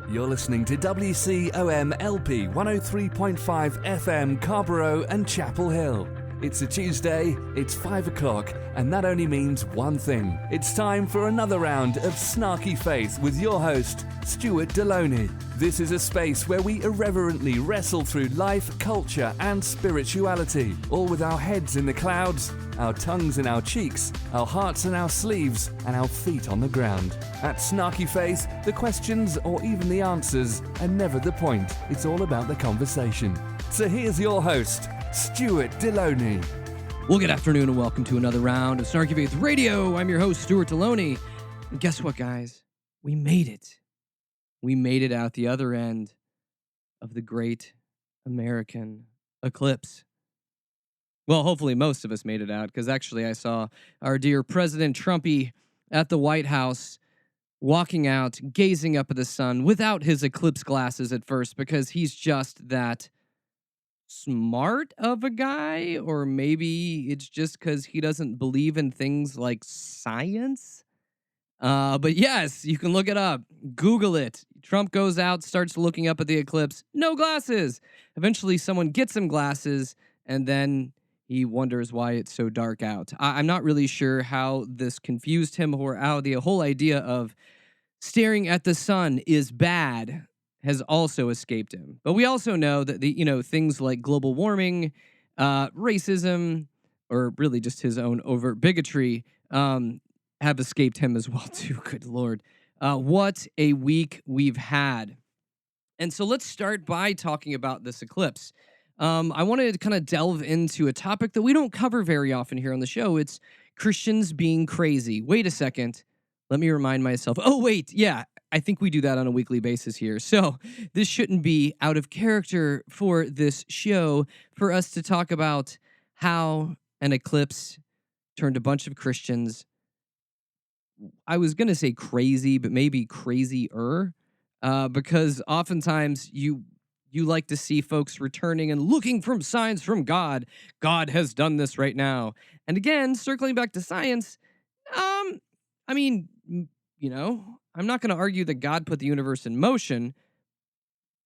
You're listening to WCOM LP 103.5 FM Carborough and Chapel Hill. It's a Tuesday, it's 5 o'clock, and that only means one thing. It's time for another round of Snarky Faith with your host, Stuart Deloney. This is a space where we irreverently wrestle through life, culture, and spirituality, all with our heads in the clouds, our tongues in our cheeks, our hearts in our sleeves, and our feet on the ground. At Snarky Faith, the questions or even the answers are never the point. It's all about the conversation. So here's your host, Stuart Deloney. Well, good afternoon and welcome to another round of Snarky Faith Radio. I'm your host, Stuart Deloney. And guess what, guys? We made it. We made it out the other end of the great American eclipse. Well, hopefully most of us made it out, because actually I saw our dear President Trumpy at the White House walking out, gazing up at the sun without his eclipse glasses at first, because he's just that smart of a guy, or maybe it's just because he doesn't believe in things like science. But yes, you can look it up. Google it. Trump goes out, starts looking up at the eclipse. No glasses. Eventually, someone gets him glasses, and then he wonders why it's so dark out. I'm not really sure how this confused him, or how the whole idea of staring at the sun is bad has also escaped him. But we also know that things like global warming, racism, or really just his own overt bigotry, have escaped him as well too. Good Lord. What a week we've had. And so let's start by talking about this eclipse. I wanted to kind of delve into a topic that we don't cover very often here on the show. It's Christians being crazy. Wait a second. Let me remind myself. Oh, wait. Yeah, I think we do that on a weekly basis here. So this shouldn't be out of character for this show for us to talk about how an eclipse turned a bunch of Christians, I was going to say crazy, but maybe crazier, because oftentimes you like to see folks returning and looking for signs from God. God has done this right now. And again, circling back to science, I'm not going to argue that God put the universe in motion,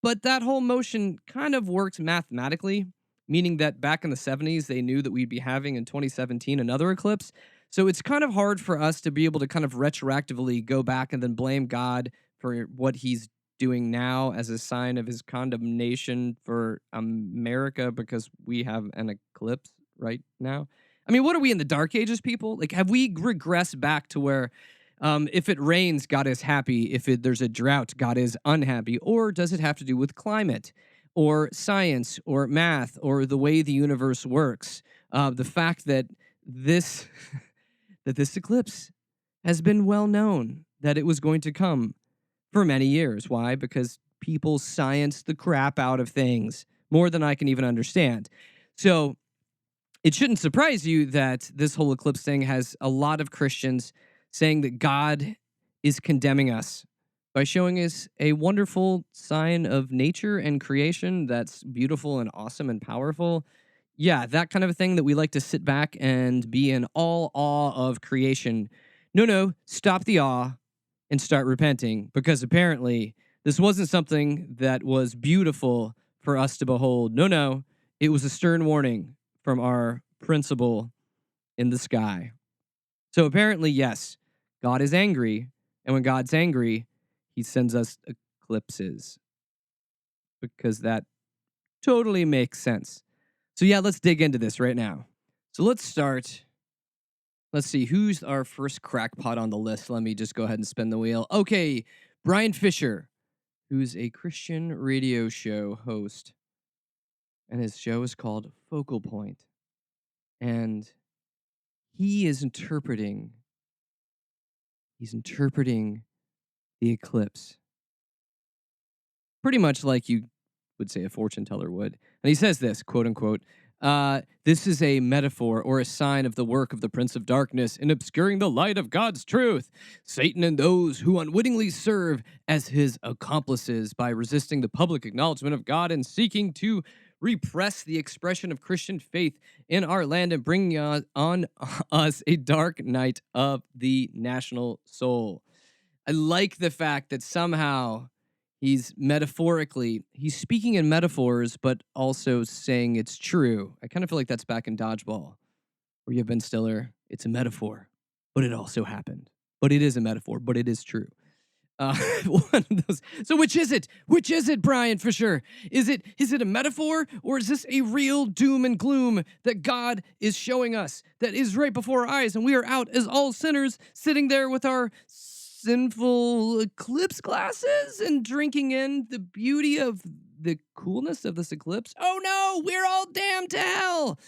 but that whole motion kind of works mathematically, meaning that back in the 70s, they knew that we'd be having in 2017 another eclipse. So it's kind of hard for us to be able to kind of retroactively go back and then blame God for what he's doing now as a sign of his condemnation for America because we have an eclipse right now. I mean, what are we in the Dark Ages, people? Like, have we regressed back to where if it rains, God is happy. If there's a drought, God is unhappy. Or does it have to do with climate or science or math or the way the universe works? The fact that this eclipse has been well known that it was going to come for many years. Why? Because people science the crap out of things more than I can even understand. So it shouldn't surprise you that this whole eclipse thing has a lot of Christians saying that God is condemning us by showing us a wonderful sign of nature and creation that's beautiful and awesome and powerful. Yeah, that kind of a thing that we like to sit back and be in all awe of creation. No, stop the awe and start repenting, because apparently this wasn't something that was beautiful for us to behold. No, it was a stern warning from our principal in the sky. So apparently, yes, God is angry, and when God's angry, he sends us eclipses, because that totally makes sense. So yeah, let's dig into this right now. So let's start. Let's see, who's our first crackpot on the list? Let me just go ahead and spin the wheel. Okay, Brian Fisher, who's a Christian radio show host, and his show is called Focal Point. And he is interpreting the eclipse pretty much like you would say a fortune teller would. And he says this, quote unquote, this is a metaphor or a sign of the work of the Prince of Darkness in obscuring the light of God's truth. Satan and those who unwittingly serve as his accomplices by resisting the public acknowledgement of God and seeking to repress the expression of Christian faith in our land and bringing on us a dark night of the national soul. I like the fact that somehow He's speaking in metaphors, but also saying it's true. I kind of feel like that's back in Dodgeball, where you have Ben Stiller. It's a metaphor, but it also happened. But it is a metaphor, but it is true. One of those. So which is it? Which is it, Brian Fisher? Is it a metaphor, or is this a real doom and gloom that God is showing us that is right before our eyes, and we are out as all sinners sitting there with our sinful eclipse glasses and drinking in the beauty of the coolness of this eclipse? Oh no, we're all damned to hell.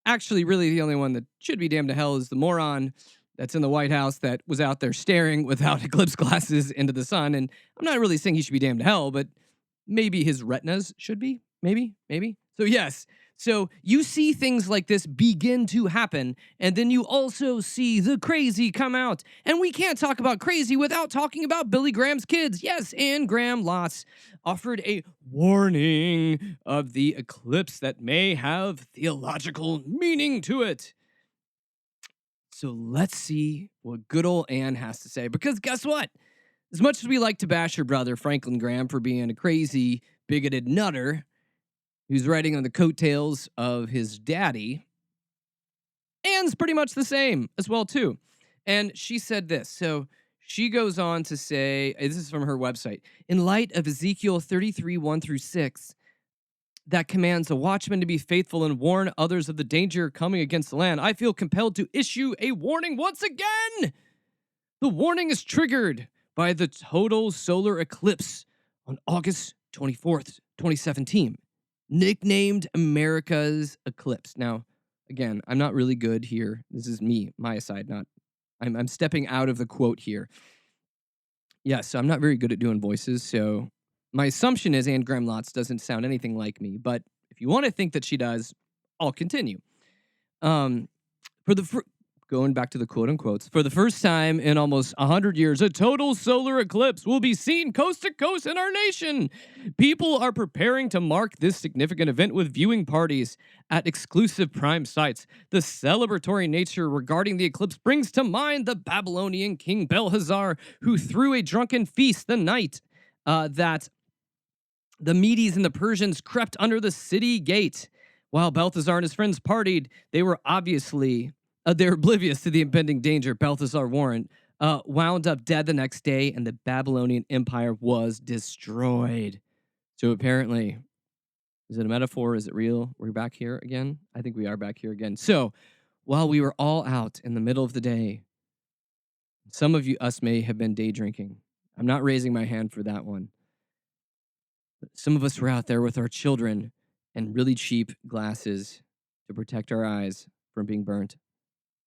Actually, really the only one that should be damned to hell is the moron that's in the White House that was out there staring without eclipse glasses into the sun. And I'm not really saying he should be damned to hell, but maybe his retinas should be. Maybe. So yes. So you see things like this begin to happen, and then you also see the crazy come out. And we can't talk about crazy without talking about Billy Graham's kids. Yes, Anne Graham Lotz offered a warning of the eclipse that may have theological meaning to it. So let's see what good old Anne has to say. Because guess what? As much as we like to bash her brother, Franklin Graham, for being a crazy, bigoted nutter who's riding on the coattails of his daddy, Anne's pretty much the same as well, too. And she said this. So she goes on to say, this is from her website, in light of Ezekiel 33, 1-6, that commands a watchman to be faithful and warn others of the danger coming against the land, I feel compelled to issue a warning once again. The warning is triggered by the total solar eclipse on August 24th, 2017, nicknamed America's eclipse. Now, again, I'm not really good here. This is me, my aside, I'm stepping out of the quote here. Yes, I'm not very good at doing voices, so my assumption is Anne Graham Lotz doesn't sound anything like me, but if you want to think that she does, I'll continue. Going back to the quote unquotes, for the first time in almost 100 years, a total solar eclipse will be seen coast to coast in our nation. People are preparing to mark this significant event with viewing parties at exclusive prime sites. The celebratory nature regarding the eclipse brings to mind the Babylonian king Belshazzar, who threw a drunken feast the night that the Medes and the Persians crept under the city gate. While Balthazar and his friends partied, they were oblivious to the impending danger. Balthazar wound up dead the next day, and the Babylonian Empire was destroyed. So apparently, is it a metaphor? Is it real? We're back here again? I think we are back here again. So while we were all out in the middle of the day, some of us may have been day drinking. I'm not raising my hand for that one. Some of us were out there with our children and really cheap glasses to protect our eyes from being burnt.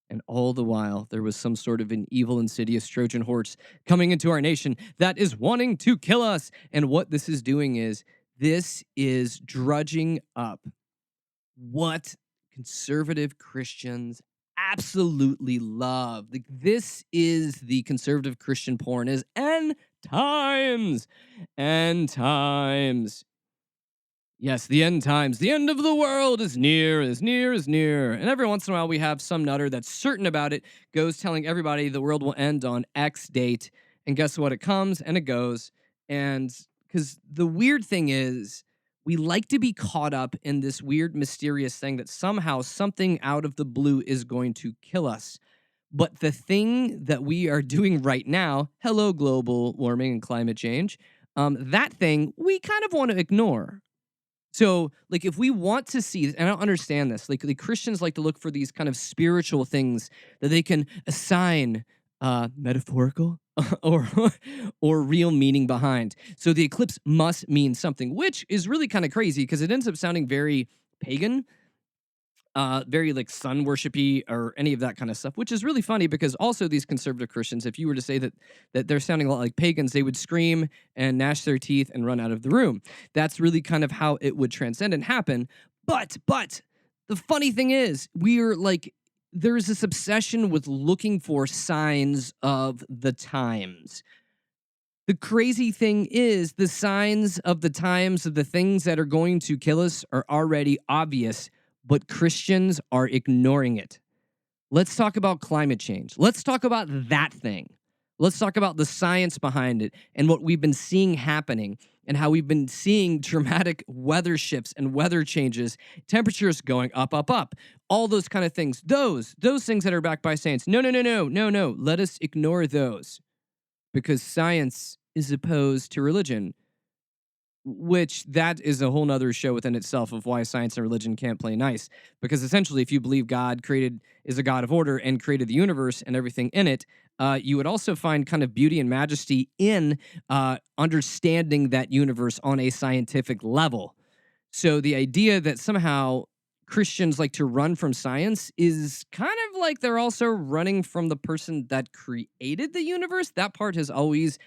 And all the while, there was some sort of an evil, insidious Trojan horse coming into our nation that is wanting to kill us. And what this is doing is, this is drudging up what conservative Christians absolutely love. Like, this is the conservative Christian porn, is end times. End times. Yes, the end times. The end of the world is near, is near, is near. And every once in a while, we have some nutter that's certain about it, goes telling everybody the world will end on X date. And guess what? It comes and it goes. And because the weird thing is, we like to be caught up in this weird, mysterious thing that somehow something out of the blue is going to kill us. But the thing that we are doing right now, hello, global warming and climate change, that thing we kind of want to ignore. So, like, if we want to see, and I don't understand this, like, the Christians like to look for these kind of spiritual things that they can assign metaphorical or real meaning behind. So the eclipse must mean something, which is really kind of crazy because it ends up sounding very pagan, very like sun worshipy or any of that kind of stuff, which is really funny because also these conservative Christians, if you were to say that they're sounding a lot like pagans, they would scream and gnash their teeth and run out of the room. That's really kind of how it would transcend and happen. But the funny thing is, we're like, there's this obsession with looking for signs of the times. The crazy thing is, the signs of the times of the things that are going to kill us are already obvious, but Christians are ignoring it. Let's talk about climate change. Let's talk about that thing. Let's talk about the science behind it and what we've been seeing happening and how we've been seeing dramatic weather shifts and weather changes, temperatures going up, up, up, all those kind of things. Those things that are backed by science. No, no, no, no, no, no. Let us ignore those because science is opposed to religion, which that is a whole nother show within itself of why science and religion can't play nice. Because essentially, if you believe God is a God of order and created the universe and everything in it, you would also find kind of beauty and majesty in understanding that universe on a scientific level. So the idea that somehow Christians like to run from science is kind of like they're also running from the person that created the universe. That part has always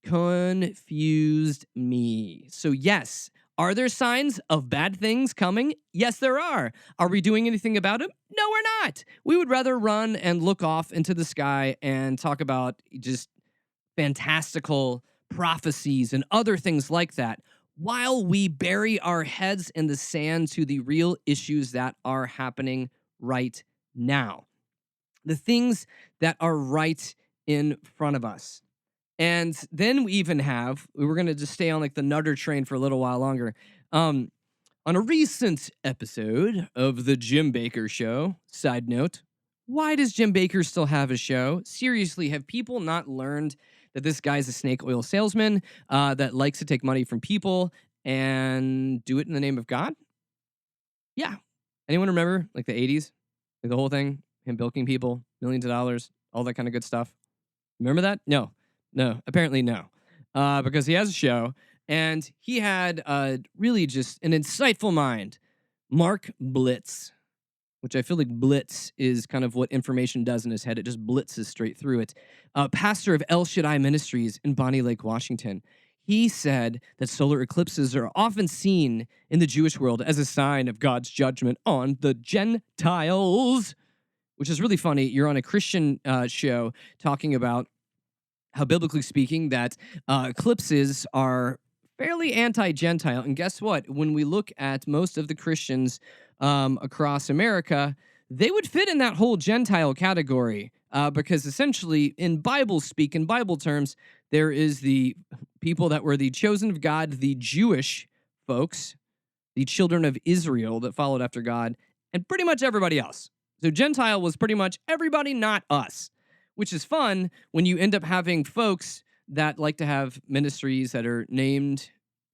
confused me. So yes, are there signs of bad things coming? Yes, there are. Are we doing anything about them? No, we're not. We would rather run and look off into the sky and talk about just fantastical prophecies and other things like that while we bury our heads in the sand to the real issues that are happening right now. The things that are right in front of us. And then we were going to just stay on like the Nutter train for a little while longer. On a recent episode of the Jim Bakker Show, side note, why does Jim Bakker still have a show? Seriously, have people not learned that this guy's a snake oil salesman that likes to take money from people and do it in the name of God? Yeah. Anyone remember like the 80s? Like the whole thing? Him bilking people, millions of dollars, all that kind of good stuff. Remember that? No, apparently no. Because he has a show, and he had really just an insightful mind. Mark Blitz, which I feel like Blitz is kind of what information does in his head. It just blitzes straight through it. Pastor of El Shaddai Ministries in Bonnie Lake, Washington. He said that solar eclipses are often seen in the Jewish world as a sign of God's judgment on the Gentiles, which is really funny. You're on a Christian show talking about how, biblically speaking, that eclipses are fairly anti-Gentile. And guess what? When we look at most of the Christians across America, they would fit in that whole Gentile category because essentially, in Bible speak, in Bible terms, there is the people that were the chosen of God, the Jewish folks, the children of Israel that followed after God, and pretty much everybody else. So Gentile was pretty much everybody, not us. Which is fun when you end up having folks that like to have ministries that are named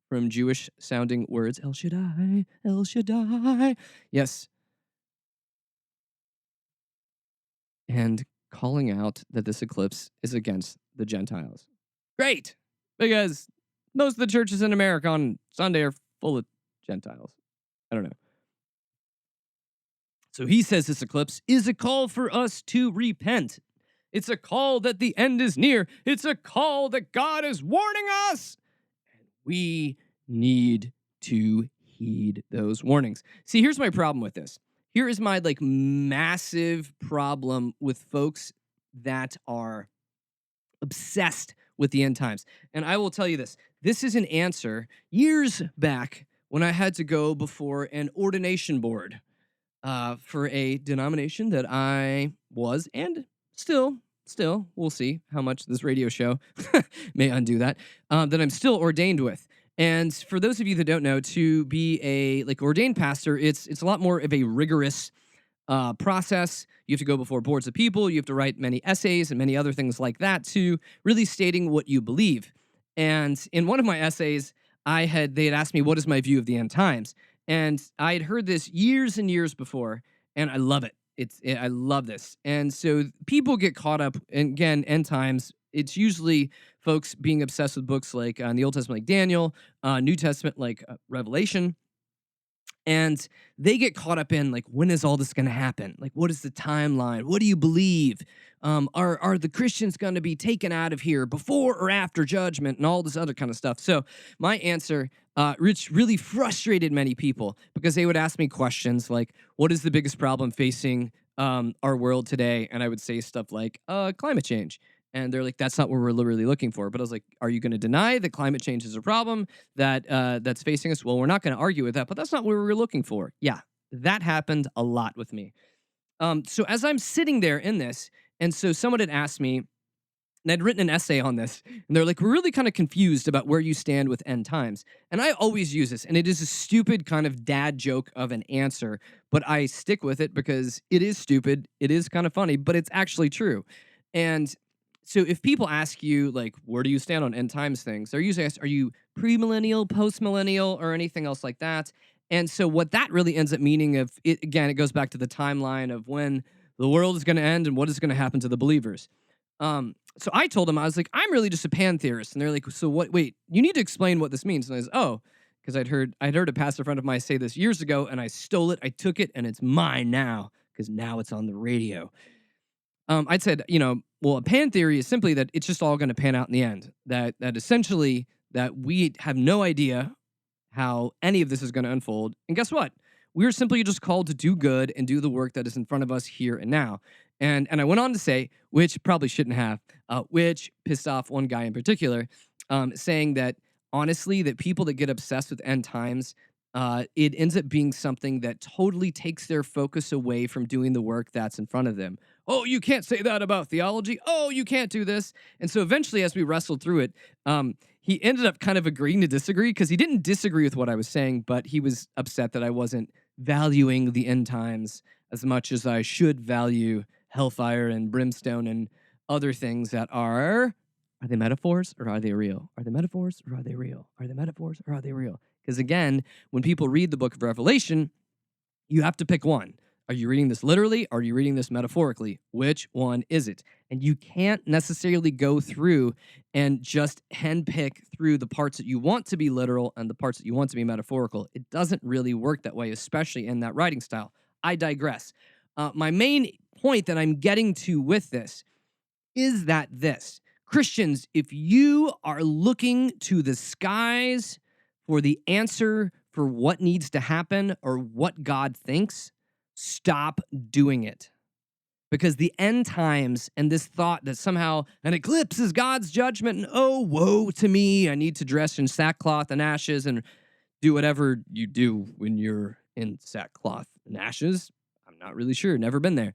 from Jewish-sounding words. El Shaddai, El Shaddai. Yes. And calling out that this eclipse is against the Gentiles. Great! Because most of the churches in America on Sunday are full of Gentiles. I don't know. So he says this eclipse is a call for us to repent. It's a call that the end is near. It's a call that God is warning us. And we need to heed those warnings. See, here's my problem with this. Here is my massive problem with folks that are obsessed with the end times. And I will tell you this. This is an answer years back when I had to go before an ordination board for a denomination that I was and still, we'll see how much this radio show may undo that I'm still ordained with. And for those of you that don't know, to be a ordained pastor, it's a lot more of a rigorous process. You have to go before boards of people. You have to write many essays and many other things like that to really stating what you believe. And in one of my essays, they had asked me, what is my view of the end times? And I had heard this years and years before, and I love it. I love this. And so people get caught up, and again, end times, it's usually folks being obsessed with books like in the Old Testament, like Daniel, New Testament, like Revelation. And they get caught up in when is all this going to happen? What is the timeline? What do you believe? Are the Christians going to be taken out of here before or after judgment and all this other kind of stuff? So my answer, which really frustrated many people because they would ask me questions like, what is the biggest problem facing our world today? And I would say stuff like climate change. And they're like, that's not what we're literally looking for. But I was like, are you going to deny that climate change is a problem that's facing us? Well, we're not going to argue with that, but that's not what we were looking for. Yeah, that happened a lot with me. So as I'm sitting there in this, and so someone had asked me, And I'd written an essay on this, and they're like, we're really kind of confused about where you stand with end times. And I always use this, and it is a stupid kind of dad joke of an answer, but I stick with it because it is stupid, it is kind of funny, but it's actually true. And so if people ask you, like, where do you stand on end times things, they're usually asked, are you premillennial, postmillennial, or anything else like that? And so what that really ends up meaning, of it again, it goes back to the timeline of when the world is going to end and what is going to happen to the believers. So I told them, I was like, I'm really just a pan theorist. And they're like, so what, wait, you need to explain what this means. And I was, oh, because I'd heard a pastor friend of mine say this years ago, and I stole it, I took it, and it's mine now, because now it's on the radio. I'd said, well, a pan theory is simply that it's just all going to pan out in the end. That essentially that we have no idea how any of this is going to unfold. And guess what? We're simply just called to do good and do the work that is in front of us here and now. And I went on to say, which probably shouldn't have, which pissed off one guy in particular, saying that honestly, that people that get obsessed with end times, it ends up being something that totally takes their focus away from doing the work that's in front of them. Oh, you can't say that about theology. Oh, you can't do this. And so eventually, as we wrestled through it, he ended up kind of agreeing to disagree, because he didn't disagree with what I was saying, but he was upset that I wasn't valuing the end times as much as I should value hellfire and brimstone and other things that are they metaphors or are they real? Are they metaphors or are they real? Are they metaphors or are they real? Because again, when people read the book of Revelation, you have to pick one. Are you reading this literally? Or are you reading this metaphorically? Which one is it? And you can't necessarily go through and just handpick through the parts that you want to be literal and the parts that you want to be metaphorical. It doesn't really work that way, especially in that writing style. I digress. My main point that I'm getting to with this is that Christians, if you are looking to the skies for the answer for what needs to happen or what God thinks, stop doing it. Because the end times and this thought that somehow an eclipse is God's judgment, and oh, woe to me, I need to dress in sackcloth and ashes and do whatever you do when you're in sackcloth and ashes. I'm not really sure, never been there.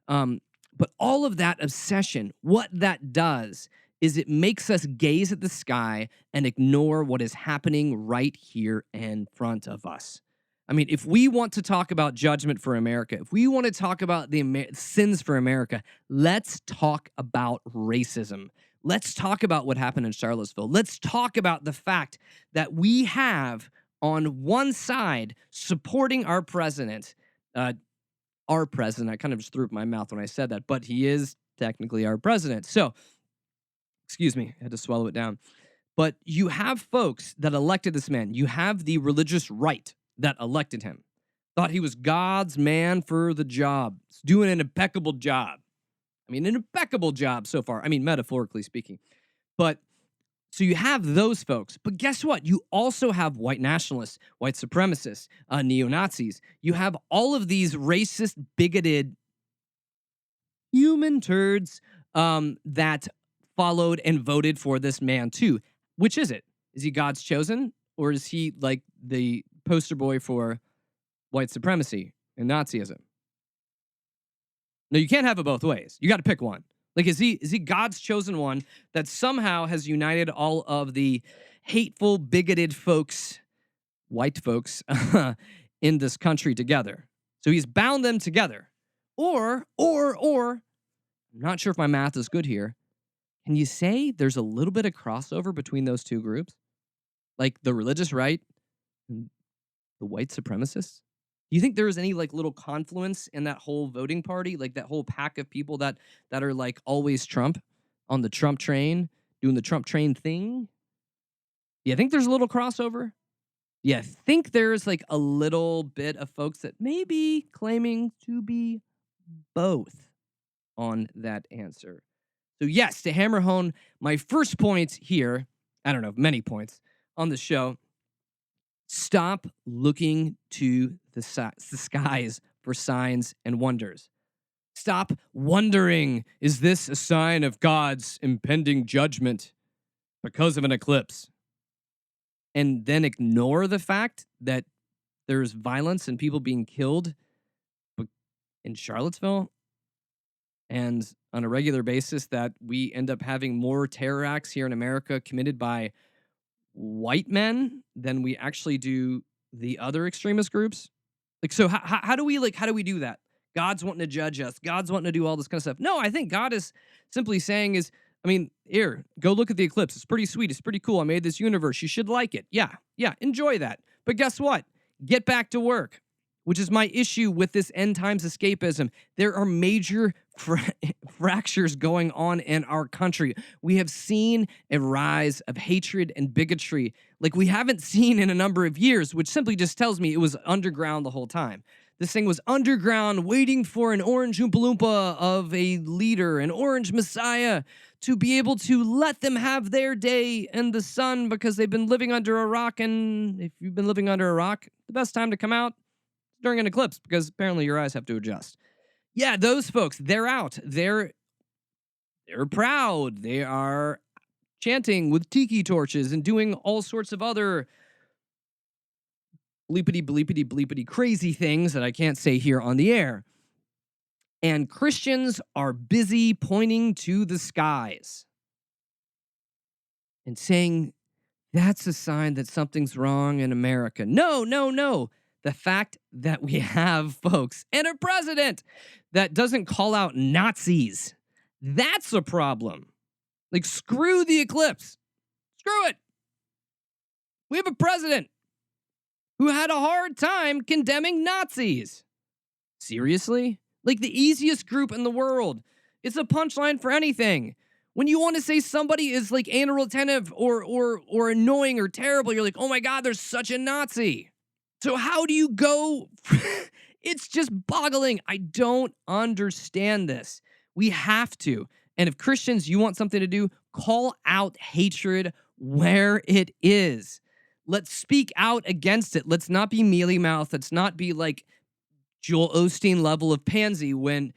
But all of that obsession, what that does is it makes us gaze at the sky and ignore what is happening right here in front of us. I mean, if we want to talk about judgment for America, if we want to talk about the sins for America, let's talk about racism. Let's talk about what happened in Charlottesville. Let's talk about the fact that we have on one side supporting our president, I kind of just threw up my mouth when I said that, but he is technically our president. So, excuse me, I had to swallow it down. But you have folks that elected this man. You have the religious right that elected him. Thought he was God's man for the job. He's doing an impeccable job. I mean, an impeccable job so far. I mean, metaphorically speaking. But so you have those folks. But guess what? You also have white nationalists, white supremacists, neo-Nazis. You have all of these racist, bigoted human turds that followed and voted for this man too. Which is it? Is he God's chosen? Or is he like the poster boy for white supremacy and Nazism? No, you can't have it both ways. You got to pick one. Like, is he God's chosen one that somehow has united all of the hateful, bigoted folks, white folks, in this country together? So he's bound them together. Or, I'm not sure if my math is good here. Can you say there's a little bit of crossover between those two groups? Like the religious right and the white supremacists? Do you think there is any like little confluence in that whole voting party, like that whole pack of people that are like always Trump, on the Trump train, doing the Trump train thing? Do you think there's a little crossover? Yeah, I think there's like a little bit of folks that may be claiming to be both on that answer. So yes, to hammer home my first point here, I don't know, many points on the show, stop looking to the skies for signs and wonders. Stop wondering, is this a sign of God's impending judgment because of an eclipse? And then ignore the fact that there's violence and people being killed in Charlottesville. and on a regular basis that we end up having more terror acts here in America committed by white men than we actually do the other extremist groups. Like, so how do we how do we do that? God's wanting to judge us. God's wanting to do all this kind of stuff. No, I think God is simply saying is, I mean, here, go look at the eclipse. It's pretty sweet. It's pretty cool. I made this universe. You should like it. Yeah, yeah, enjoy that. But guess what? Get back to work, which is my issue with this end times escapism. There are major fractures going on in our country. We have seen a rise of hatred and bigotry like we haven't seen in a number of years, which simply just tells me it was underground the whole time. This thing was underground, waiting for an orange Oompa Loompa of a leader, an orange messiah, to be able to let them have their day in the sun because they've been living under a rock. And if you've been living under a rock, the best time to come out is during an eclipse because apparently your eyes have to adjust. Yeah, those folks, they're out. They're proud. They are chanting with tiki torches and doing all sorts of other bleepity bleepity bleepity crazy things that I can't say here on the air. And Christians are busy pointing to the skies and saying, that's a sign that something's wrong in America. No, no, no. The fact that we have folks and a president that doesn't call out Nazis, that's a problem. Like, screw the eclipse. Screw it. We have a president who had a hard time condemning Nazis. Seriously? Like, the easiest group in the world. It's a punchline for anything. When you want to say somebody is like anal retentive or annoying or terrible, you're like, oh my God, they're such a Nazi. So how do you go? It's just boggling. I don't understand this. We have to. And if Christians, you want something to do, call out hatred where it is. Let's speak out against it. Let's not be mealy-mouthed. Let's not be like Joel Osteen level of pansy when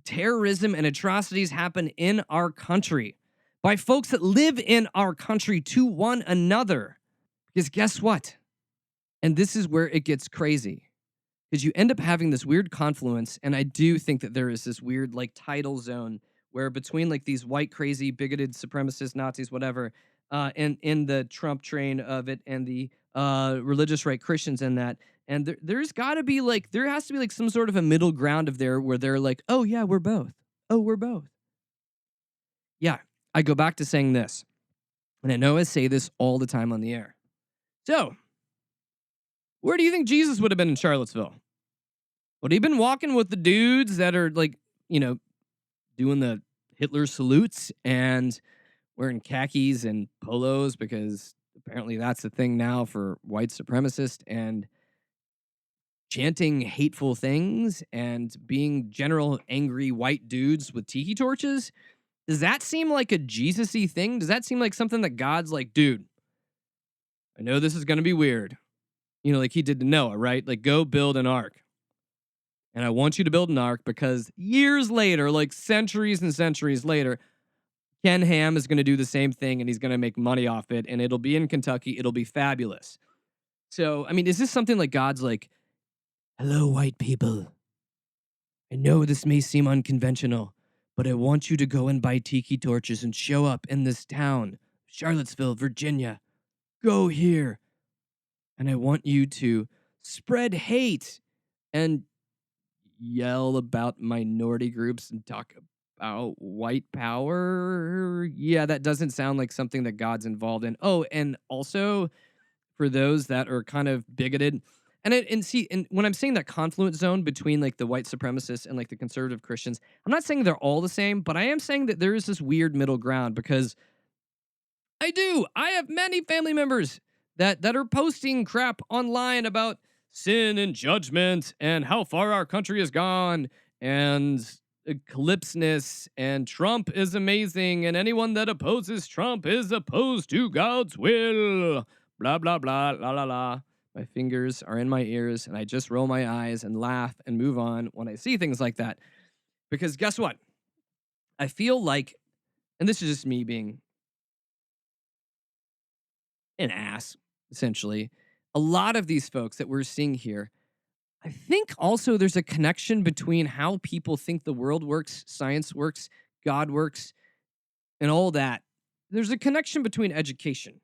terrorism and atrocities happen in our country by folks that live in our country to one another. Because guess what? And this is where it gets crazy. Because you end up having this weird confluence, and I do think that there is this weird like tidal zone where between like these white, crazy, bigoted, supremacist, Nazis, whatever, and in the Trump train of it, and the religious right Christians in that, and there's got to be like, there has to be like some sort of a middle ground of there where they're like, oh yeah, we're both. Oh, we're both. Yeah, I go back to saying this, and I know I say this all the time on the air. So, where do you think Jesus would have been in Charlottesville? Would he been walking with the dudes that are like, you know, doing the Hitler salutes and wearing khakis and polos because apparently that's the thing now for white supremacists, and chanting hateful things and being general angry white dudes with tiki torches? Does that seem like a Jesus-y thing? Does that seem like something that God's like, dude, I know this is going to be weird. You know, like he did to Noah, right? Like, go build an ark. And I want you to build an ark because years later, like centuries and centuries later, Ken Ham is going to do the same thing and he's going to make money off it. And it'll be in Kentucky. It'll be fabulous. So, I mean, is this something like God's like, hello, white people. I know this may seem unconventional, but I want you to go and buy tiki torches and show up in this town, Charlottesville, Virginia. Go here. And I want you to spread hate and yell about minority groups and talk about white power. Yeah, that doesn't sound like something that God's involved in. Oh, and also for those that are kind of bigoted, and when I'm saying that confluence zone between like the white supremacists and like the conservative Christians, I'm not saying they're all the same, but I am saying that there is this weird middle ground because I have many family members that are posting crap online about sin and judgment and how far our country has gone and eclipseness and Trump is amazing and anyone that opposes Trump is opposed to God's will. Blah, blah, blah, la, la, la. My fingers are in my ears and I just roll my eyes and laugh and move on when I see things like that. Because guess what? I feel like, and this is just me being an ass, essentially, a lot of these folks that we're seeing here I think also there's a connection between how people think the world works, science works, God works, and all that. There's a connection between education.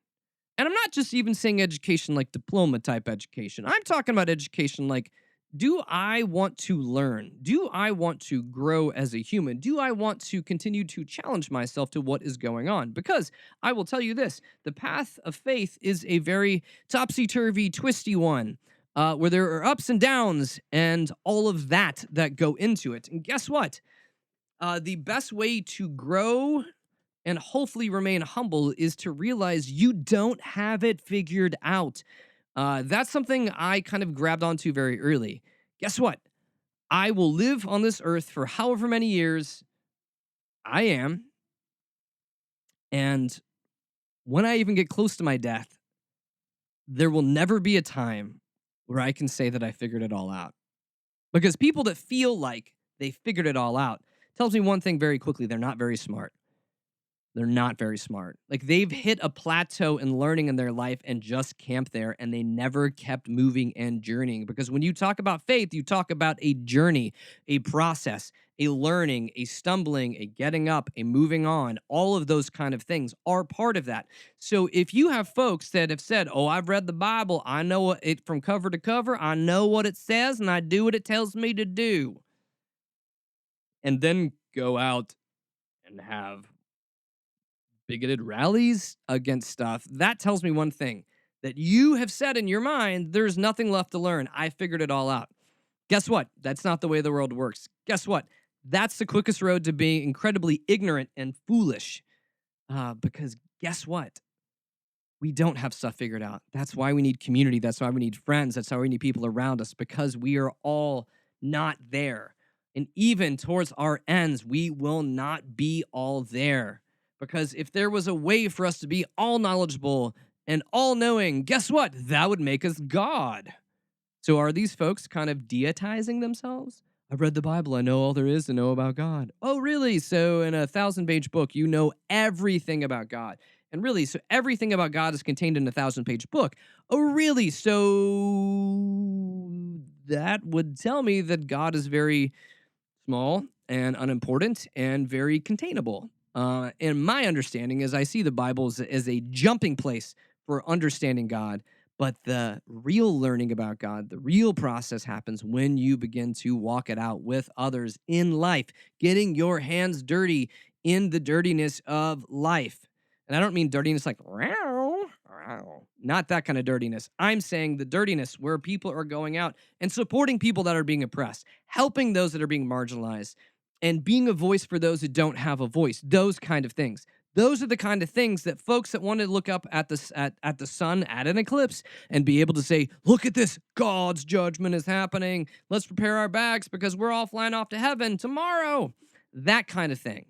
And I'm not just even saying education like diploma type education. I'm talking about education like, do I want to learn? Do I want to grow as a human? Do I want to continue to challenge myself to what is going on? Because I will tell you this, the path of faith is a very topsy turvy, twisty one. Where there are ups and downs and all of that go into it. And guess what? The best way to grow and hopefully remain humble is to realize you don't have it figured out. That's something I kind of grabbed onto very early. Guess what? I will live on this earth for however many years I am. And when I even get close to my death, there will never be a time where I can say that I figured it all out. Because people that feel like they figured it all out tells me one thing very quickly: they're not very smart. They're not very smart. Like, they've hit a plateau in learning in their life and just camped there, and they never kept moving and journeying. Because when you talk about faith, you talk about a journey, a process, a learning, a stumbling, a getting up, a moving on. All of those kind of things are part of that. So if you have folks that have said, "Oh, I've read the Bible, I know it from cover to cover, I know what it says, and I do what it tells me to do," and then go out and have bigoted rallies against stuff, that tells me one thing: that you have said in your mind, there's nothing left to learn. I figured it all out. Guess what? That's not the way the world works. Guess what? That's the quickest road to being incredibly ignorant and foolish. Because guess what? We don't have stuff figured out. That's why we need community. That's why we need friends. That's why we need people around us, because we are all not there. And even towards our ends, we will not be all there. Because if there was a way for us to be all knowledgeable and all knowing, guess what? That would make us God. So are these folks kind of deitizing themselves? I've read the Bible. I know all there is to know about God. Oh, really? So in a 1,000-page book, you know everything about God. And really, so everything about God is contained in a 1,000-page book. Oh, really? So that would tell me that God is very small and unimportant and very containable. And my understanding is I see the Bible as a jumping place for understanding God. But the real learning about God, the real process happens when you begin to walk it out with others in life, getting your hands dirty in the dirtiness of life. And I don't mean dirtiness like, "Row, row." Not that kind of dirtiness. I'm saying the dirtiness where people are going out and supporting people that are being oppressed, helping those that are being marginalized, and being a voice for those who don't have a voice. Those kind of things. Those are the kind of things that folks that want to look up at the sun at an eclipse and be able to say, "Look at this, God's judgment is happening. Let's prepare our bags because we're all flying off to heaven tomorrow." That kind of thing.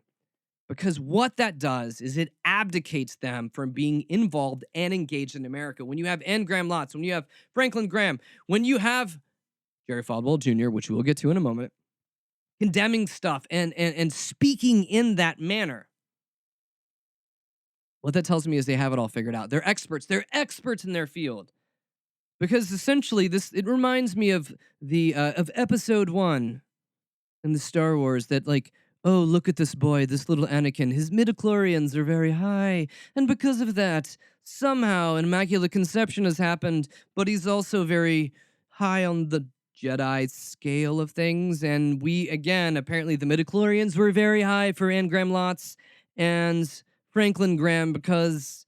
Because what that does is it abdicates them from being involved and engaged in America. When you have Anne Graham Lotz, when you have Franklin Graham, when you have Jerry Falwell Jr., which we'll get to in a moment, condemning stuff and speaking in that manner, what that tells me is they have it all figured out. They're experts. They're experts in their field. Because essentially, it reminds me of the of Episode 1 in the Star Wars, that like, "Oh, look at this boy, this little Anakin. His midichlorians are very high, and because of that, somehow an immaculate conception has happened. But he's also very high on the Jedi scale of things." And we, again, apparently the midichlorians were very high for Anne Graham Lotz and Franklin Graham because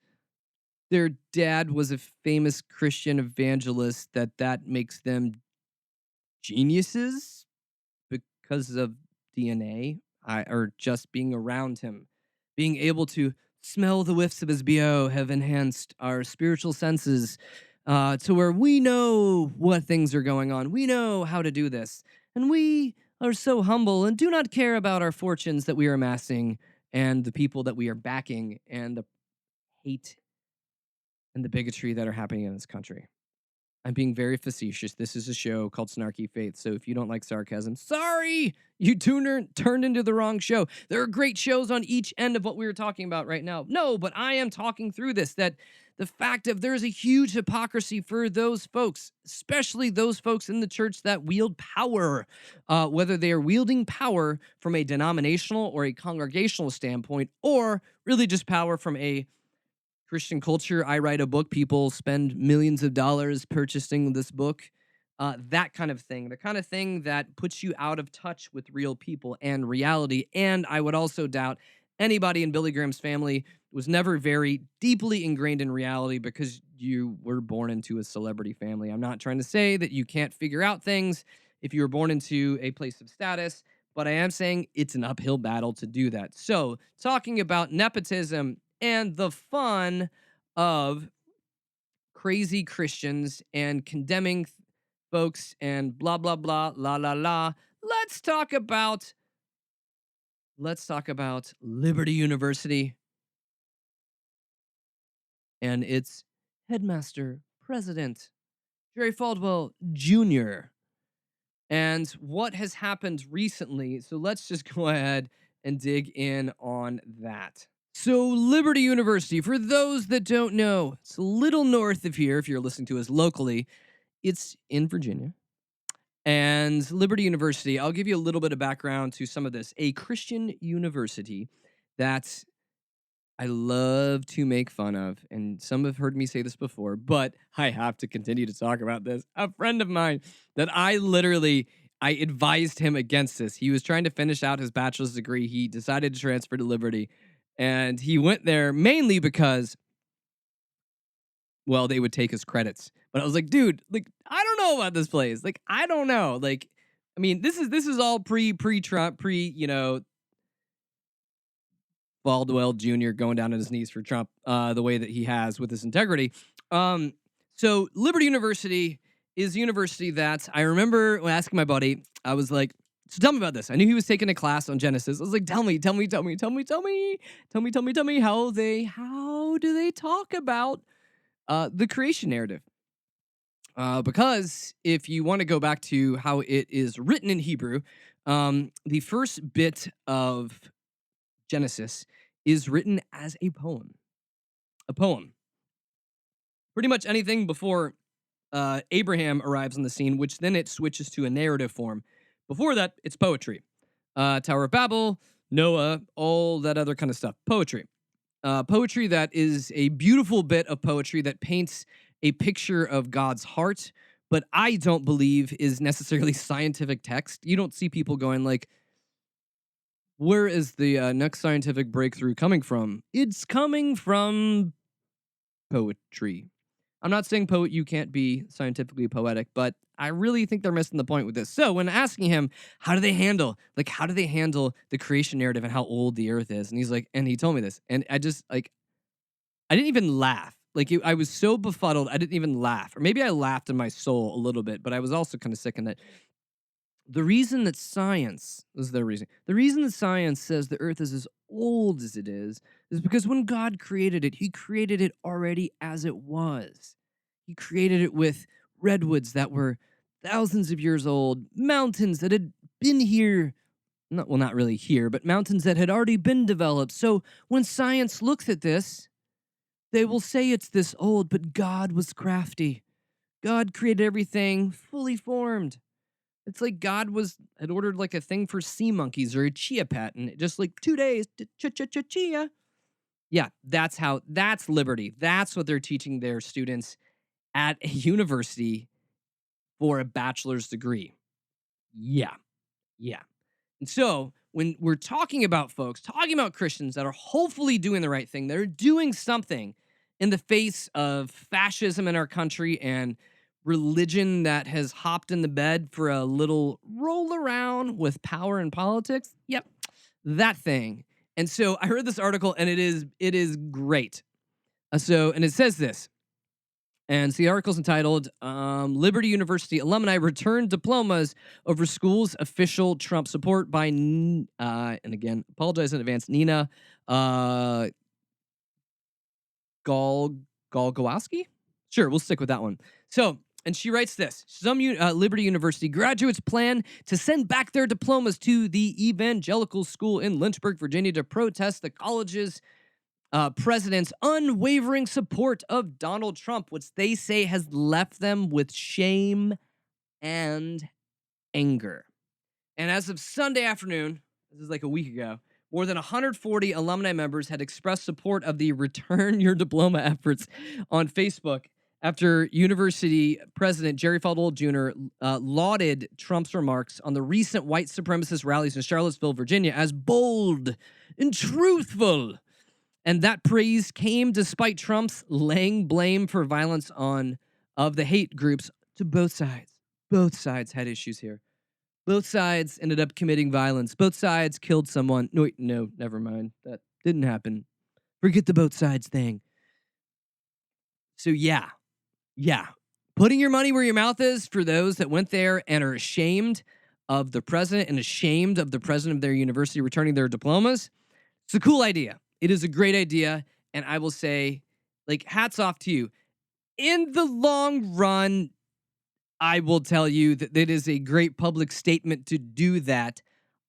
their dad was a famous Christian evangelist, that makes them geniuses because of DNA, or just being around him. Being able to smell the whiffs of his BO have enhanced our spiritual senses to where we know what things are going on. We know how to do this. And we are so humble and do not care about our fortunes that we are amassing and the people that we are backing and the hate and the bigotry that are happening in this country. I'm being very facetious. This is a show called Snarky Faith, so if you don't like sarcasm, sorry, you turned into the wrong show. There are great shows on each end of what we were talking about right now. No, but I am talking through this, that the fact of there's a huge hypocrisy for those folks, especially those folks in the church that wield power, whether they are wielding power from a denominational or a congregational standpoint, or really just power from a Christian culture. I write a book. People spend millions of dollars purchasing this book. That kind of thing. The kind of thing that puts you out of touch with real people and reality. And I would also doubt anybody in Billy Graham's family was never very deeply ingrained in reality because you were born into a celebrity family. I'm not trying to say that you can't figure out things if you were born into a place of status, but I am saying it's an uphill battle to do that. So, talking about nepotism and the fun of crazy Christians and condemning folks and blah blah blah la la la. Let's talk about Liberty University and its headmaster president, Jerry Falwell Jr. and what has happened recently. So let's just go ahead and dig in on that. So, Liberty University, for those that don't know, it's a little north of here if you're listening to us locally. It's in Virginia. And Liberty University, I'll give you a little bit of background to some of this. A Christian university that I love to make fun of. And some have heard me say this before, but I have to continue to talk about this. A friend of mine that I advised him against this. He was trying to finish out his bachelor's degree. He decided to transfer to Liberty. And he went there mainly because, well, they would take his credits. But I was like, dude, like, I don't know about this place. Like, I don't know. Like, I mean, this is all pre-Trump, Baldwell Jr. going down on his knees for Trump, the way that he has with his integrity. So Liberty University is a university that I remember when asking my buddy, I was like, so tell me about this. I knew he was taking a class on Genesis. I was like, tell me how do they talk about the creation narrative? Because if you want to go back to how it is written in Hebrew, the first bit of Genesis is written as a poem. A poem. Pretty much anything before Abraham arrives on the scene, which then it switches to a narrative form. Before that, it's poetry. Tower of Babel, Noah, all that other kind of stuff. Poetry. Poetry that is a beautiful bit of poetry that paints a picture of God's heart, but I don't believe is necessarily scientific text. You don't see people going like, where is the next scientific breakthrough coming from? It's coming from poetry. I'm not saying you can't be scientifically poetic, but I really think they're missing the point with this. So when asking him, how do they handle the creation narrative and how old the earth is? And he's like, and he told me this. And I just I didn't even laugh. I was so befuddled, I didn't even laugh. Or maybe I laughed in my soul a little bit, but I was also kind of sick in that. The reason that science says the earth is as old as it is because when God created it, he created it already as it was. He created it with redwoods that were thousands of years old, mountains that had been here, not really here, but mountains that had already been developed. So when science looks at this, they will say it's this old, but God was crafty. God created everything fully formed. It's like God had ordered like a thing for sea monkeys or a chia pet, and it just like 2 days, chia. Yeah, that's Liberty. That's what they're teaching their students at a university for a bachelor's degree. Yeah. And so when we're talking about Christians that are hopefully doing the right thing, they're doing something in the face of fascism in our country and religion that has hopped in the bed for a little roll around with power and politics. Yep, that thing. And so I heard this article, and it is great. And it says this, and so the article's entitled "Liberty University Alumni Return Diplomas Over School's Official Trump Support" by, and again, apologize in advance, Nina Golgowski? Sure, we'll stick with that one. So And she writes this. Some Liberty University graduates plan to send back their diplomas to the evangelical school in Lynchburg, Virginia, to protest the college's president's unwavering support of Donald Trump, which they say has left them with shame and anger. And as of Sunday afternoon, this is like a week ago, more than 140 alumni members had expressed support of the Return Your Diploma efforts on Facebook after University President Jerry Falwell Jr. Lauded Trump's remarks on the recent white supremacist rallies in Charlottesville, Virginia, as bold and truthful. And that praise came despite Trump's laying blame for violence of the hate groups to both sides. Both sides had issues here. Both sides ended up committing violence. Both sides killed someone. No, wait, no, never mind. That didn't happen. Forget the both sides thing. So yeah. Putting your money where your mouth is for those that went there and are ashamed of the president and ashamed of the president of their university returning their diplomas. It's a cool idea. It is a great idea. And I will say, like, hats off to you. In the long run, I will tell you that it is a great public statement to do that.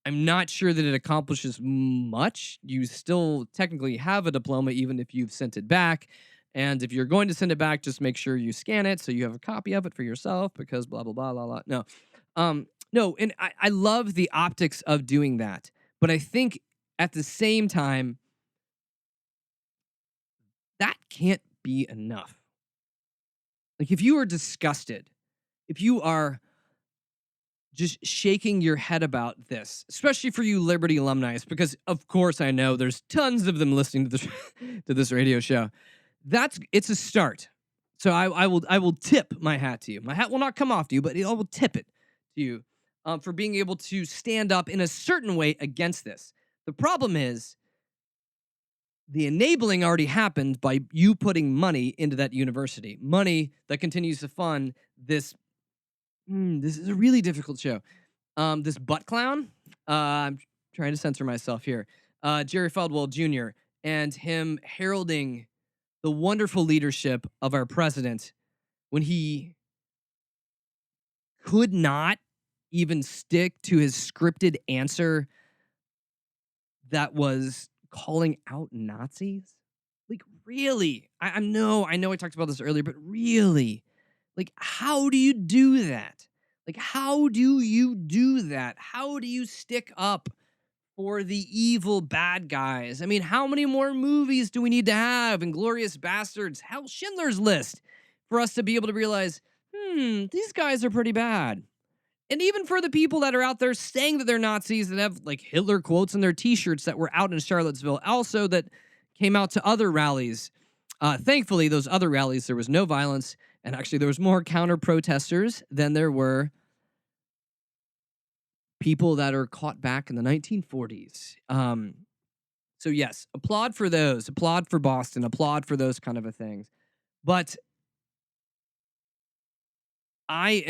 I'm not sure that it accomplishes much. You still technically have a diploma, even if you've sent it back. And if you're going to send it back, just make sure you scan it so you have a copy of it for yourself, because blah, blah, blah, blah, blah. No, and I love the optics of doing that. But I think at the same time, that can't be enough. Like, if you are disgusted, if you are just shaking your head about this, especially for you Liberty alumni, because of course I know there's tons of them listening to this to this radio show. It's a start. So I will tip my hat to you. My hat will not come off to you, but I will tip it to you for being able to stand up in a certain way against this. The problem is the enabling already happened by you putting money into that university. Money that continues to fund this. This is a really difficult show. This butt clown. I'm trying to censor myself here. Jerry Falwell Jr. and him heralding the wonderful leadership of our president when he could not even stick to his scripted answer that was calling out Nazis. Like, really? I know I talked about this earlier, but really? Like, how do you do that? Like, how do you do that? How do you stick up for the evil bad guys? I mean, how many more movies do we need to have? Inglourious Bastards, hell, Schindler's List, for us to be able to realize, these guys are pretty bad. And even for the people that are out there saying that they're Nazis, that have, like, Hitler quotes in their T-shirts that were out in Charlottesville, also that came out to other rallies. Thankfully, those other rallies, there was no violence. And actually, there was more counter-protesters than there were people that are caught back in the 1940s. So yes, applaud for those. Applaud for Boston. Applaud for those kind of things. But I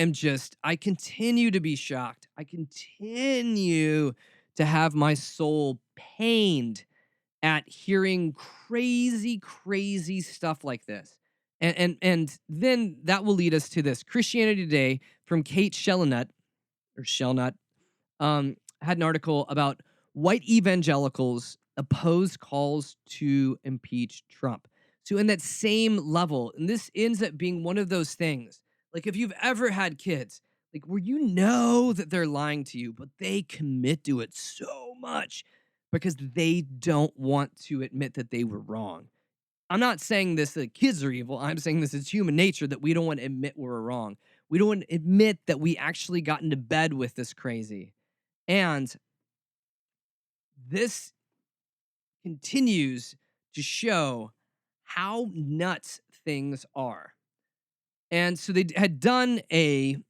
continue to be shocked. I continue to have my soul pained at hearing crazy, crazy stuff like this. And then that will lead us to this. Christianity Today from Kate Shellnut, had an article about white evangelicals oppose calls to impeach Trump. So in that same level, and this ends up being one of those things, like if you've ever had kids, like where you know that they're lying to you, but they commit to it so much because they don't want to admit that they were wrong. I'm not saying this that kids are evil. I'm saying this is human nature, that we don't want to admit we're wrong. We don't want to admit that we actually got into bed with this crazy. And this continues to show how nuts things are. And so they had done it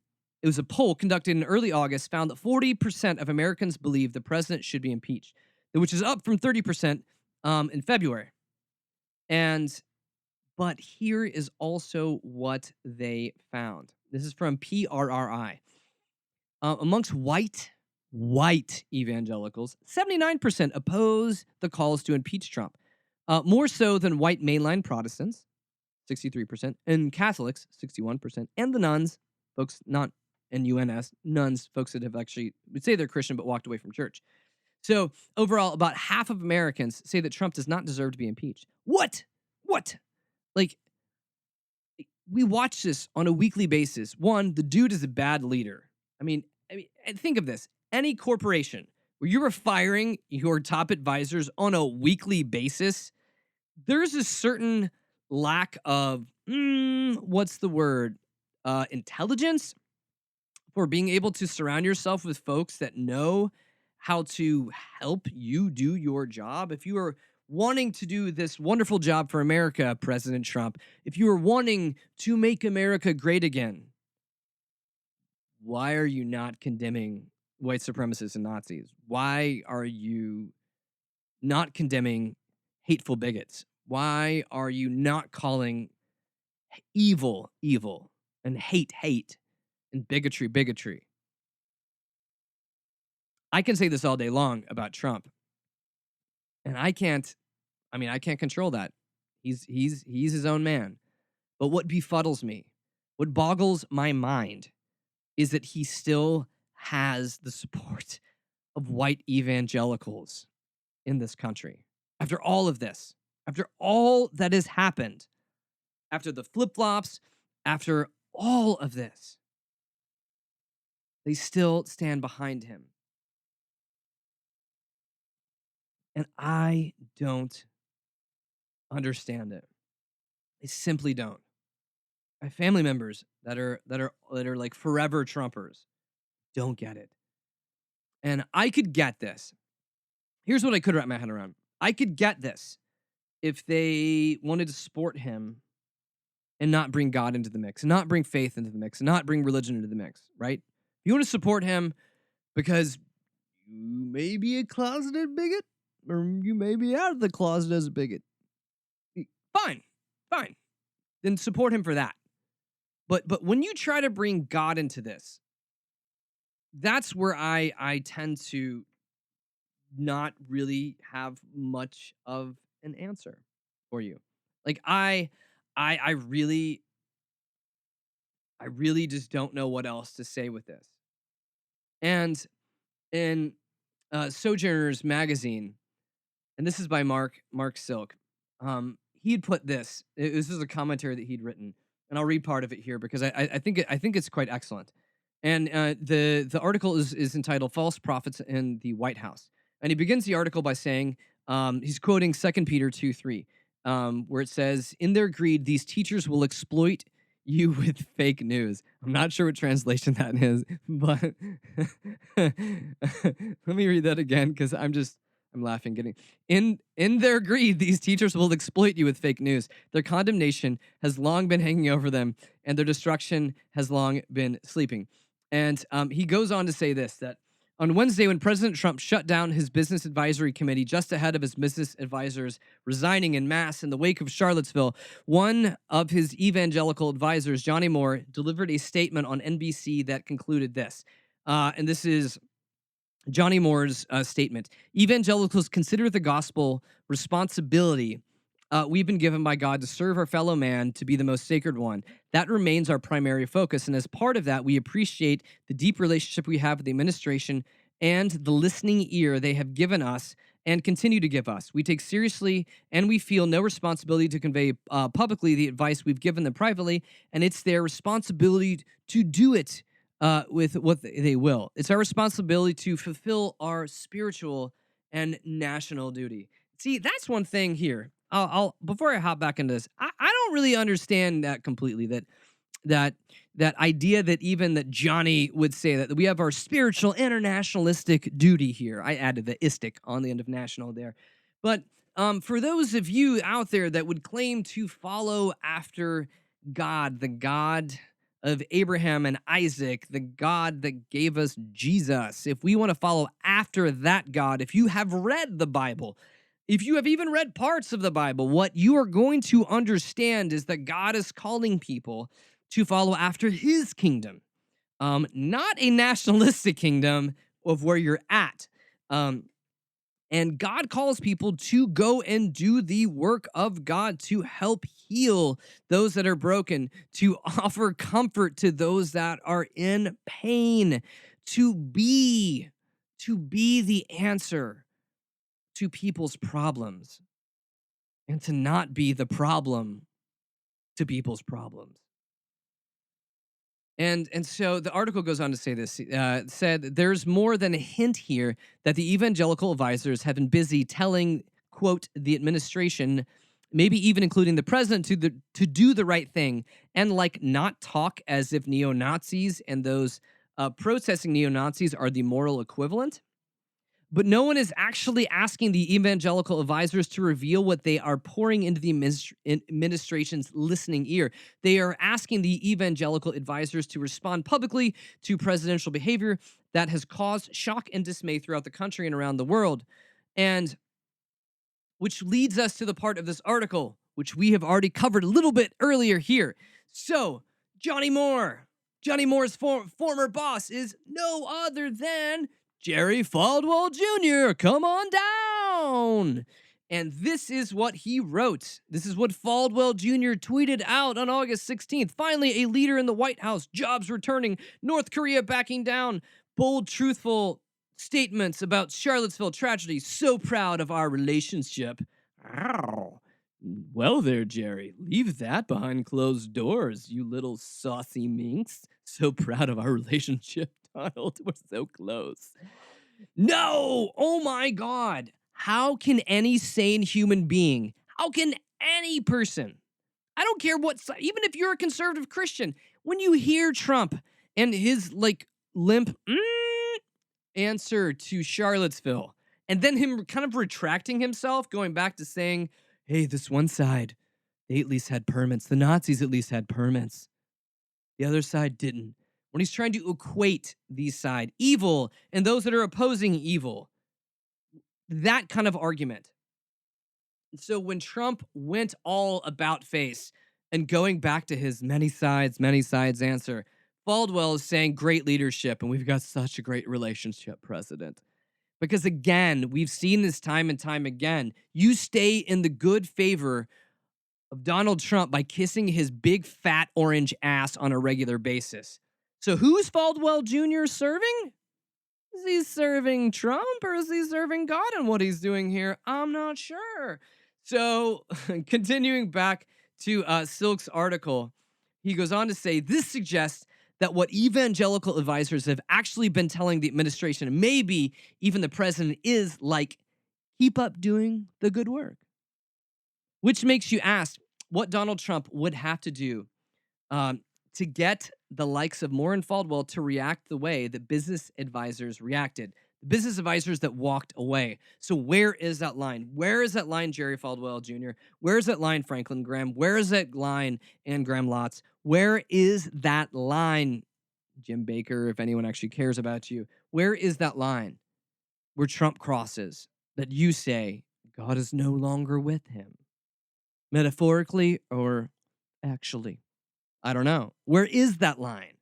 was a poll conducted in early August, found that 40% of Americans believe the president should be impeached, which is up from 30% in February. But here is also what they found. This is from PRRI. Amongst white evangelicals, 79% oppose the calls to impeach Trump, more so than white mainline Protestants. 63%, and Catholics, 61%, and the nuns, folks not N-U-N-S, nuns, folks that have actually would say they're Christian but walked away from church. So overall, about half of Americans say that Trump does not deserve to be impeached. What? What? Like, we watch this on a weekly basis. One, the dude is a bad leader. I mean, think of this. Any corporation where you are firing your top advisors on a weekly basis, there's a certain lack of, what's the word? Intelligence for being able to surround yourself with folks that know how to help you do your job. If you are wanting to do this wonderful job for America, President Trump, if you are wanting to make America great again, why are you not condemning white supremacists and Nazis? Why are you not condemning hateful bigots? Why are you not calling evil evil and hate hate and bigotry bigotry? I can say this all day long about Trump, and I can't control that. He's his own man. But what befuddles me, what boggles my mind, is that he still has the support of white evangelicals in this country. After all of this, after all that has happened, after the flip-flops, after all of this, they still stand behind him. And I don't understand it. I simply don't. I have family members that are like forever Trumpers. Don't get it. And I could get this. Here's what I could wrap my head around. I could get this if they wanted to support him and not bring God into the mix, and not bring faith into the mix, and not bring religion into the mix, right? You want to support him because you may be a closeted bigot, or you may be out of the closet as a bigot. Fine. Then support him for that. But when you try to bring God into this, that's where I tend to not really have much of an answer for you. Like I really just don't know what else to say with this. And in Sojourners magazine, and this is by Mark Silk, he had put this. This is a commentary that he'd written, and I'll read part of it here because I think it's quite excellent. And the article is entitled "False Prophets in the White House," and he begins the article by saying he's quoting 2 Peter 2:3, where it says, "In their greed, these teachers will exploit you with fake news." I'm not sure what translation that is, but let me read that again because I'm laughing. In their greed, these teachers will exploit you with fake news. Their condemnation has long been hanging over them, and their destruction has long been sleeping. And he goes on to say this, that on Wednesday, when President Trump shut down his business advisory committee just ahead of his business advisors resigning en masse in the wake of Charlottesville, one of his evangelical advisors, Johnny Moore, delivered a statement on NBC that concluded this. And this is Johnny Moore's statement. "Evangelicals consider the gospel responsibility we've been given by God to serve our fellow man to be the most sacred one. That remains our primary focus. And as part of that, we appreciate the deep relationship we have with the administration and the listening ear they have given us and continue to give us. We take seriously and we feel no responsibility to convey publicly the advice we've given them privately, and it's their responsibility to do it with what they will. It's our responsibility to fulfill our spiritual and national duty." See, that's one thing here. I'll before I hop back into this, I don't really understand that completely. That idea that even that Johnny would say that we have our spiritual internationalistic duty here. I added the istic on the end of national there. But for those of you out there that would claim to follow after God, the God of Abraham and Isaac, the God that gave us Jesus, if we want to follow after that God, if you have read the Bible, if you have even read parts of the Bible, what you are going to understand is that God is calling people to follow after his kingdom, not a nationalistic kingdom of where you're at. And God calls people to go and do the work of God to help heal those that are broken, to offer comfort to those that are in pain, to be the answer to people's problems and to not be the problem to people's problems. And so the article goes on to say this. Said there's more than a hint here that the evangelical advisors have been busy telling, quote, the administration, maybe even including the president, to do the right thing and like not talk as if neo-Nazis and those protesting neo-Nazis are the moral equivalent. But no one is actually asking the evangelical advisors to reveal what they are pouring into the administration's listening ear. They are asking the evangelical advisors to respond publicly to presidential behavior that has caused shock and dismay throughout the country and around the world. And which leads us to the part of this article, which we have already covered a little bit earlier here. So, Johnny Moore's former boss is no other than Jerry Falwell Jr. Come on down. And this is what he wrote. This is what Falwell Jr. tweeted out on August 16th. Finally, a leader in the White House, jobs returning, North Korea backing down, bold, truthful statements about Charlottesville tragedy. So proud of our relationship. Ow. Well there, Jerry. Leave that behind closed doors, you little saucy minx. So proud of our relationship, Donald. We're so close. No! Oh my God. How can any sane human being, how can any person, I don't care what side, even if you're a conservative Christian, when you hear Trump and his like limp answer to Charlottesville, and then him kind of retracting himself, going back to saying, hey, this one side, they at least had permits. The Nazis at least had permits. The other side didn't. When he's trying to equate these side, evil, and those that are opposing evil, that kind of argument. So when Trump went all about face and going back to his many sides answer, Falwell is saying great leadership, and we've got such a great relationship, President. Because again, we've seen this time and time again. You stay in the good favor of Donald Trump by kissing his big fat orange ass on a regular basis. So who's Falwell Jr. serving? Is he serving Trump or is he serving God in what he's doing here? I'm not sure. So continuing back to Silk's article, he goes on to say, this suggests that what evangelical advisors have actually been telling the administration, and maybe even the president, is like, keep up doing the good work. Which makes you ask what Donald Trump would have to do to get the likes of Moore and Falwell to react the way that business advisors reacted. The business advisors that walked away. So where is that line? Where is that line, Jerry Falwell Jr.? Where is that line, Franklin Graham? Where is that line, Anne Graham Lotz? Where is that line, Jim Baker, if anyone actually cares about you? Where is that line where Trump crosses that you say God is no longer with him? Metaphorically or actually? I don't know. Where is that line?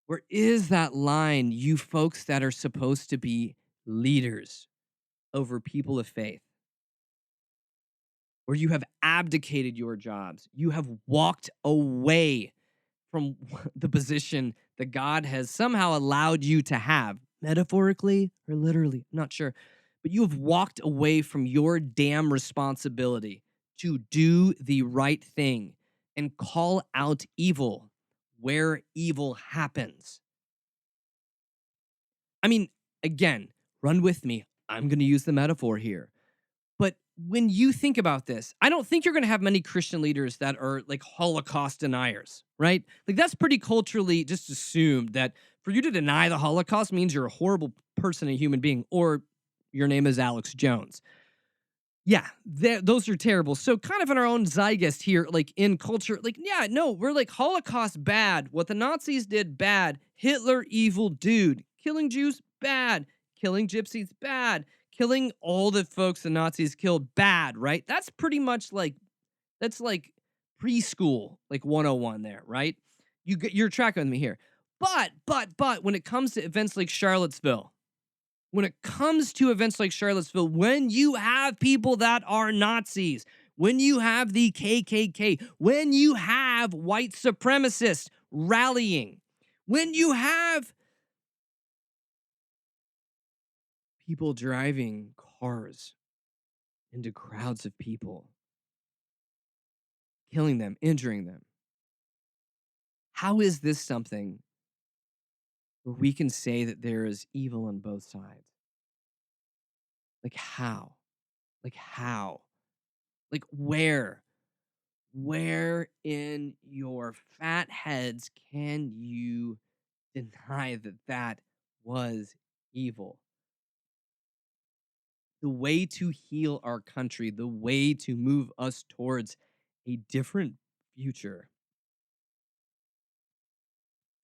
Where is that line, you folks that are supposed to be leaders over people of faith? Where you have abdicated your jobs. You have walked away from the position that God has somehow allowed you to have, metaphorically or literally, I'm not sure. But you have walked away from your damn responsibility to do the right thing and call out evil where evil happens. I mean, again, run with me. I'm going to use the metaphor here. But when you think about this, I don't think you're going to have many Christian leaders that are like Holocaust deniers, right? Like that's pretty culturally just assumed that for you to deny the Holocaust means you're a horrible person, a human being, or your name is Alex Jones. Yeah, those are terrible. So kind of in our own zeitgeist here, like in culture, like, yeah, no, we're like Holocaust bad. What the Nazis did, bad. Hitler, evil dude. Killing Jews, bad. Killing gypsies, bad. Killing all the folks the Nazis killed, bad, right? That's pretty much like, that's like preschool, like 101 there, right? You're tracking with me here. But when it comes to events like Charlottesville, when it comes to events like Charlottesville, when you have people that are Nazis, when you have the KKK, when you have white supremacists rallying, when you have people driving cars into crowds of people, killing them, injuring them, how is this something where we can say that there is evil on both sides? Like how? Like how? Like where? Where in your fat heads can you deny that that was evil? The way to heal our country, the way to move us towards a different future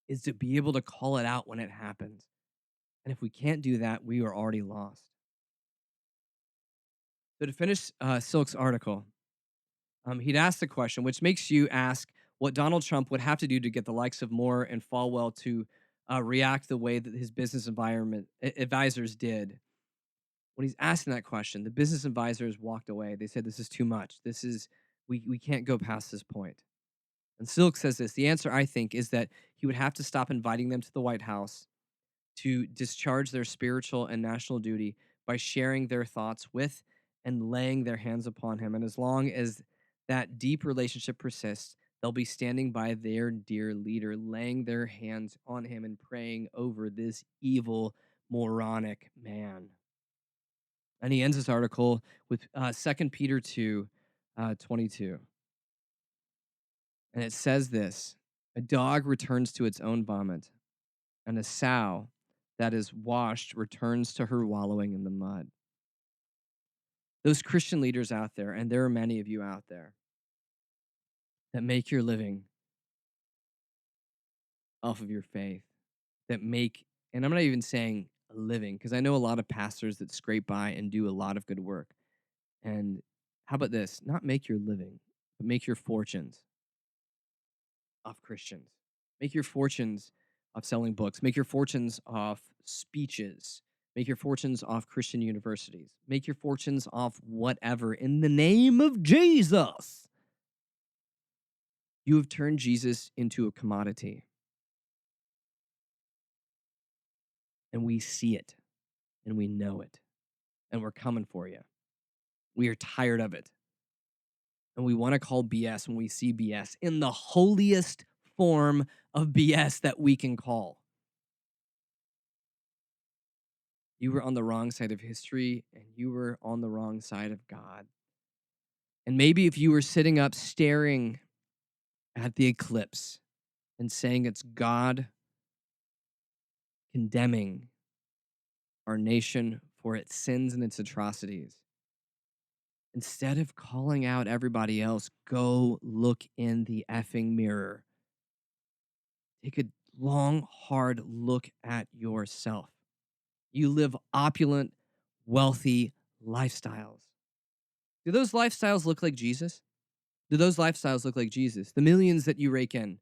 is to be able to call it out when it happens. And if we can't do that, we are already lost. So to finish Silk's article, he'd asked the question, which makes you ask what Donald Trump would have to do to get the likes of Moore and Falwell to react the way that his business environment advisors did. When he's asking that question, the business advisors walked away. They said, "This is too much. We can't go past this point." And Silk says this: the answer, I think, is that he would have to stop inviting them to the White House to discharge their spiritual and national duty by sharing their thoughts with and laying their hands upon him. And as long as that deep relationship persists, they'll be standing by their dear leader, laying their hands on him and praying over this evil, moronic man. And he ends his article with 2 Peter 2, 22. And it says this: a dog returns to its own vomit, and a sow that is washed returns to her wallowing in the mud. Those Christian leaders out there, and there are many of you out there, that make your living off of your faith, that make, and I'm not even saying a living, because I know a lot of pastors that scrape by and do a lot of good work. And how about this? Not make your living, but make your fortunes off Christians. Make your fortunes off selling books. Make your fortunes off speeches. Make your fortunes off Christian universities. Make your fortunes off whatever in the name of Jesus. You have turned Jesus into a commodity. And we see it. And we know it. And we're coming for you. We are tired of it. And we want to call BS when we see BS in the holiest form of BS that we can call. You were on the wrong side of history, and you were on the wrong side of God. And maybe if you were sitting up staring at the eclipse and saying it's God condemning our nation for its sins and its atrocities, instead of calling out everybody else, go look in the effing mirror. Take a long, hard look at yourself. You live opulent, wealthy lifestyles. Do those lifestyles look like Jesus? Do those lifestyles look like Jesus? The millions that you rake in,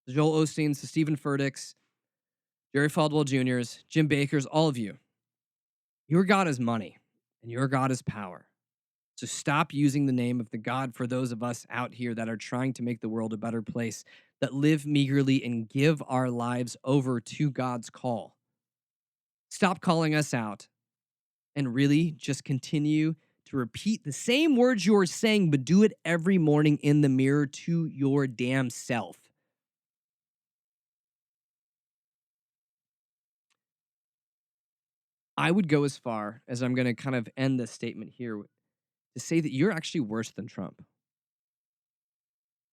the Joel Osteens, the Stephen Furticks, Jerry Falwell Jr.'s, Jim Bakers, all of you. Your God is money, and your God is power. So stop using the name of the God for those of us out here that are trying to make the world a better place, that live meagerly and give our lives over to God's call. Stop calling us out and really just continue to repeat the same words you're saying, but do it every morning in the mirror to your damn self. I would go as far as, I'm going to kind of end this statement here, to say that you're actually worse than Trump.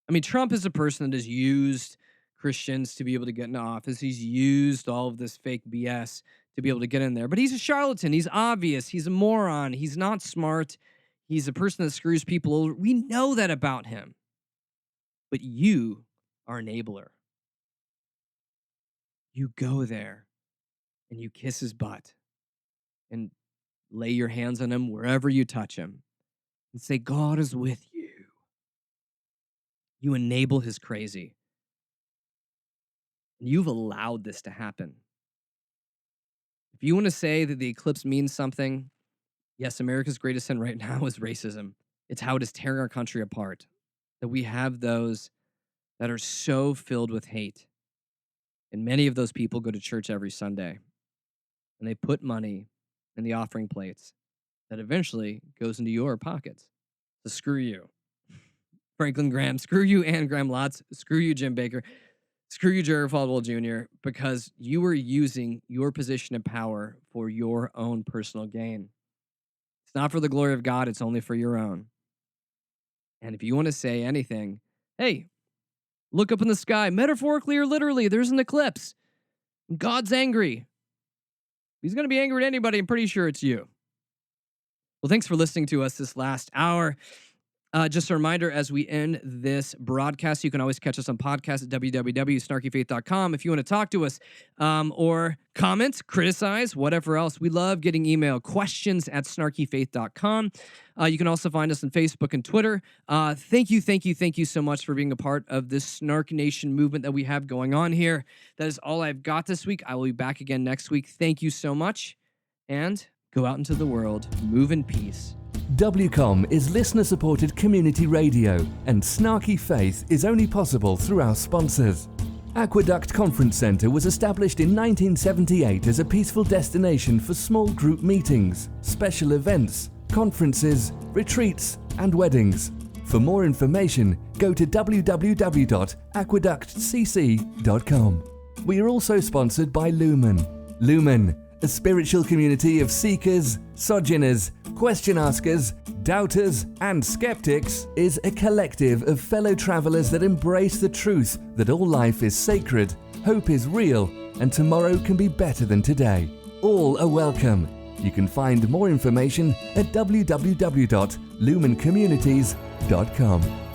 I mean, Trump is a person that has used Christians to be able to get into office. He's used all of this fake BS to be able to get in there. But he's a charlatan. He's obvious. He's a moron. He's not smart. He's a person that screws people over. We know that about him. But you are an enabler. You go there and you kiss his butt and lay your hands on him wherever you touch him and say, God is with you. You enable his crazy. And you've allowed this to happen. If you want to say that the eclipse means something, yes, America's greatest sin right now is racism. It's how it is tearing our country apart. That we have those that are so filled with hate. And many of those people go to church every Sunday. And they put money in the offering plates that eventually goes into your pockets. So screw you, Franklin Graham. Screw you, Anne Graham Lotz. Screw you, Jim Baker. Screw you, Jerry Falwell Jr., because you are using your position of power for your own personal gain. It's not for the glory of God. It's only for your own. And if you want to say anything, hey, look up in the sky, metaphorically or literally, there's an eclipse. God's angry. He's going to be angry at anybody. I'm pretty sure it's you. Well, thanks for listening to us this last hour. Just a reminder, as we end this broadcast, you can always catch us on podcast at www.snarkyfaith.com if you want to talk to us or comment, criticize, whatever else. We love getting email, questions@snarkyfaith.com. You can also find us on Facebook and Twitter. Thank you so much for being a part of this Snark Nation movement that we have going on here. That is all I've got this week. I will be back again next week. Thank you so much, and go out into the world, move in peace. WCOM is listener-supported community radio, and Snarky Faith is only possible through our sponsors. Aqueduct Conference Center was established in 1978 as a peaceful destination for small group meetings, special events, conferences, retreats, and weddings. For more information, go to www.aqueductcc.com. We are also sponsored by Lumen. Lumen, a spiritual community of seekers, sojourners, question askers, doubters, and skeptics, is a collective of fellow travelers that embrace the truth that all life is sacred, hope is real, and tomorrow can be better than today. All are welcome. You can find more information at www.lumencommunities.com.